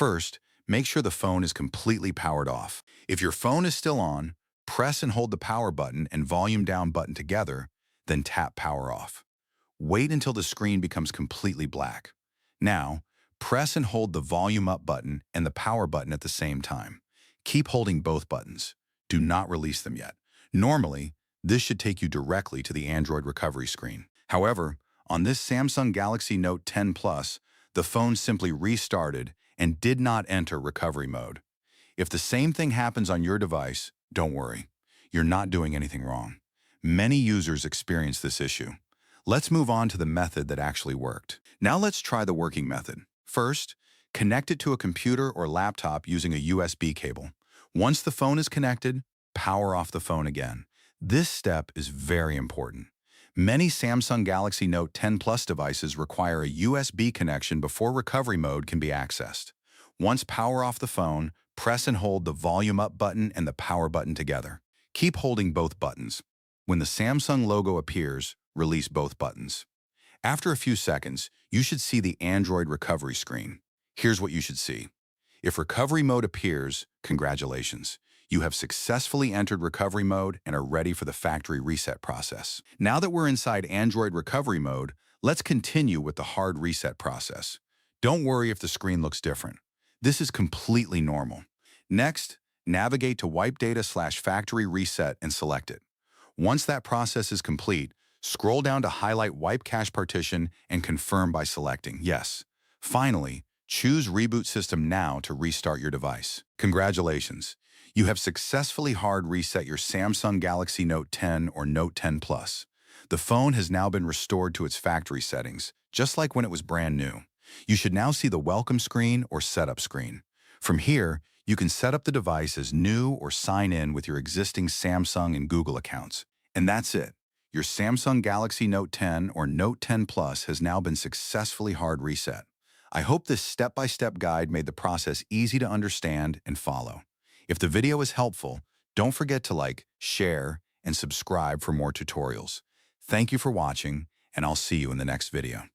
First, make sure the phone is completely powered off. If your phone is still on, press and hold the power button and volume down button together, then tap power off. Wait until the screen becomes completely black. Now, press and hold the volume up button and the power button at the same time. Keep holding both buttons. Do not release them yet. Normally, this should take you directly to the Android recovery screen. However, on this Samsung Galaxy Note 10 Plus, the phone simply restarted and did not enter recovery mode. If the same thing happens on your device, don't worry. You're not doing anything wrong. Many users experience this issue. Let's move on to the method that actually worked. Now let's try the working method. First, connect it to a computer or laptop using a USB cable. Once the phone is connected, power off the phone again. This step is very important. Many Samsung Galaxy Note 10 Plus devices require a USB connection before recovery mode can be accessed. Once power off the phone, press and hold the volume up button and the power button together. Keep holding both buttons. When the Samsung logo appears, release both buttons. After a few seconds, you should see the Android recovery screen. Here's what you should see. If recovery mode appears, congratulations. You have successfully entered recovery mode and are ready for the factory reset process. Now that we're inside Android recovery mode, let's continue with the hard reset process. Don't worry if the screen looks different. This is completely normal. Next, navigate to Wipe Data/Factory Reset and select it. Once that process is complete, scroll down to highlight Wipe Cache Partition and confirm by selecting Yes. Finally, choose Reboot System Now to restart your device. Congratulations! You have successfully hard reset your Samsung Galaxy Note 10 or Note 10 Plus. The phone has now been restored to its factory settings, just like when it was brand new. You should now see the welcome screen or setup screen. From here, you can set up the device as new or sign in with your existing Samsung and Google accounts. And that's it. Your Samsung Galaxy Note 10 or Note 10 Plus has now been successfully hard reset. I hope this step-by-step guide made the process easy to understand and follow. If the video is helpful, don't forget to like, share, and subscribe for more tutorials. Thank you for watching, and I'll see you in the next video.